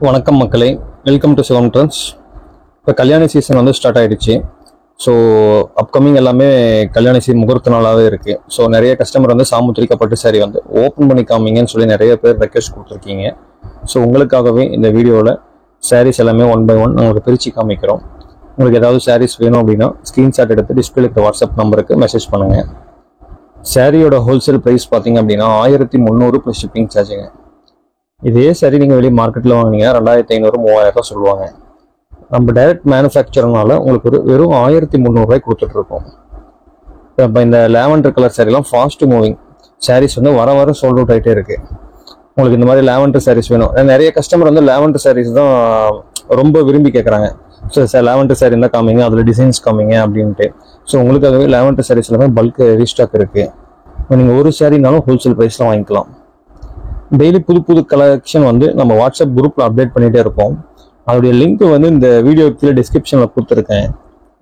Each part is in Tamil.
வணக்கம் மக்களே, வெல்கம் டு சிவம் ட்ரெண்ட்ஸ். இப்போ கல்யாண சீசன் வந்து ஸ்டார்ட் ஆகிடுச்சு. ஸோ அப்கமிங் எல்லாமே கல்யாண சீசன் முகூர்த்த நாளாகவே இருக்குது. ஸோ நிறைய கஸ்டமர் வந்து சாமுத்திரிக்கா பட்டு சாரி வந்து ஓப்பன் பண்ணி காமிங்கன்னு சொல்லி நிறைய பேர் ரெக்வெஸ்ட் கொடுத்துருக்கீங்க. ஸோ உங்களுக்காகவே இந்த வீடியோவில் சாரீஸ் எல்லாமே ஒன் பை ஒன் உங்களுக்கு பிரித்து காமிக்கிறோம். உங்களுக்கு ஏதாவது சாரீஸ் வேணும் அப்படின்னா ஸ்க்ரீன்ஷாட் எடுத்து டிஸ்பிளே இருக்கிற வாட்ஸ்அப் நம்பருக்கு மெசேஜ் பண்ணுங்கள். சாரியோட ஹோல்சேல் ப்ரைஸ் பார்த்தீங்க அப்படின்னா 1300 ப்ளஸ் ஷிப்பிங் சார்ஜுங்க. இதே சரி நீங்கள் வெளியே மார்க்கெட்டில் வாங்கினீங்க 2500 3000 சொல்லுவாங்க. நம்ம டைரக்ட் மேனுஃபேக்சர்னால உங்களுக்கு வெறும் 1300 கொடுத்துட்ருக்கோம். இப்போ இந்த லேவண்டர் கலர் சாரீலாம் ஃபாஸ்ட் மூவிங் சாரீஸ் வந்து வர வர சோல்ட் அவுட் ஆகிட்டே இருக்குது. உங்களுக்கு இந்த மாதிரி லேவண்டர் சாரீஸ் வேணும். நிறைய கஸ்டமர் வந்து லேவண்டர் சாரீஸ் தான் ரொம்ப விரும்பி கேட்குறாங்க. ஸோ சார் லேவண்டர் சாரீ தான் காமிங்க, அதில் டிசைன்ஸ் காமிங்க அப்படின்ட்டு. ஸோ உங்களுக்காகவே லேவண்டர் சாரீஸ் எல்லாமே பல்க் ரீஸ்டாக் இருக்குது. நீங்கள் ஒரு சாரீனாலும் ஹோல்சேல் ப்ரைஸில் வாங்கிக்கலாம். டெய்லி புது புது கலெக்ஷன் வந்து நம்ம வாட்ஸ்அப் குரூப்பில் அப்டேட் பண்ணிகிட்டே இருப்போம். அதோடைய லிங்க் வந்து இந்த வீடியோ கீழே டிஸ்கிரிப்ஷனில் கொடுத்துருக்கேன்.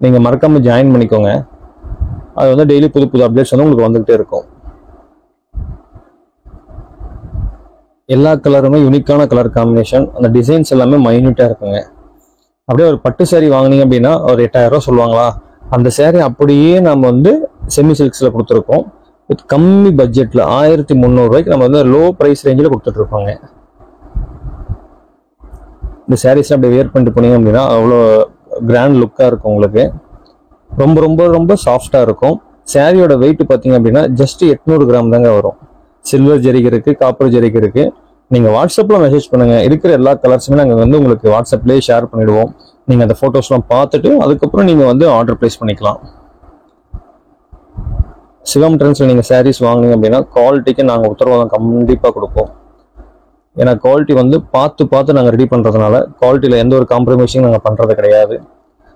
நீங்கள் மறக்காமல் ஜாயின் பண்ணிக்கோங்க. அது வந்து டெய்லி புது புது அப்டேட்ஸ் வந்து உங்களுக்கு வந்துகிட்டே இருக்கும். எல்லா கலருமே யூனிக்கான கலர் காம்பினேஷன், அந்த டிசைன்ஸ் எல்லாமே மைன்யூட்டாக இருக்குங்க. அப்படியே ஒரு பட்டு சாரீ வாங்கினீங்க அப்படின்னா ஒரு 8000 சொல்லுவாங்களா, அந்த சாரீ அப்படியே நம்ம வந்து செமி சில்க்ஸில் கொடுத்துருக்கோம். வித் கம்மி பட்ஜெட்டில் 1300 நம்ம வந்து லோ ப்ரைஸ் ரேஞ்சில் கொடுத்துட்ருக்கோங்க. இந்த சாரீஸ்லாம் அப்படி வேர் பண்ணிட்டு போனீங்க அப்படின்னா அவ்வளோ கிராண்ட் லுக்காக இருக்கும். உங்களுக்கு ரொம்ப ரொம்ப ரொம்ப சாஃப்டாக இருக்கும். சாரியோட வெயிட் பார்த்தீங்க அப்படின்னா ஜஸ்ட் 800 கிராம் தாங்க வரும். சில்வர் ஜரிகை இருக்குது, காப்பர் ஜரிகை இருக்குது. நீங்கள் வாட்ஸ்அப்பில் மெசேஜ் பண்ணுங்கள். இருக்கிற எல்லா கலர்ஸுமே நாங்கள் வந்து உங்களுக்கு வாட்ஸ்அப்லேயே ஷேர் பண்ணிவிடுவோம். நீங்கள் அந்த ஃபோட்டோஸ்லாம் பார்த்துட்டு அதுக்கப்புறம் நீங்கள் வந்து ஆர்டர் ப்ளேஸ் பண்ணிக்கலாம். சிவம் ட்ரெண்ட்ஸில் நீங்கள் சாரீஸ் வாங்கினீங்க அப்படின்னா குவாலிட்டிக்கு நாங்கள் உத்தரவாதம் கண்டிப்பாக கொடுப்போம். ஏன்னா குவாலிட்டி வந்து பார்த்து நாங்கள் ரெடி பண்ணுறதுனால குவாலிட்டியில் எந்த ஒரு காம்ப்ரமைஸிங் நாங்கள் பண்ணுறது கிடையாது.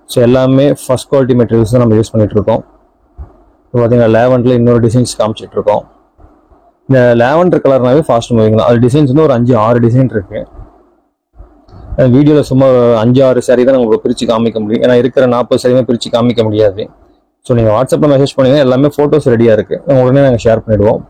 ஸோ எல்லாமே ஃபஸ்ட் குவாலிட்டி மெட்டீரியல்ஸ் தான் நம்ம யூஸ் பண்ணிகிட்ருக்கோம். இப்போ பார்த்தீங்கன்னா லேவண்டரில் இன்னொரு டிசைன்ஸ் காமிச்சிட்ருக்கோம். இந்த லேவண்டர் கலர்னாவே ஃபாஸ்ட் மூவிங் தான். அது டிசைன்ஸ் வந்து ஒரு 5-6 டிசைன் இருக்குது. வீடியோவில் சும்மா 5-6 சாரீ தான் உங்களுக்கு பிரித்து காமிக்க முடியும். ஏன்னா இருக்கிற 40 சாரியுமே பிரித்து காமிக்க முடியாது. ஸோ நீங்கள் வாட்ஸ்அப்பில் மெசேஜ் பண்ணிங்கன்னா எல்லாமே ஃபோட்டோஸ் ரெடியாக இருக்குது, உடனே நாங்கள் ஷேர் பண்ணிவிடுவோம்.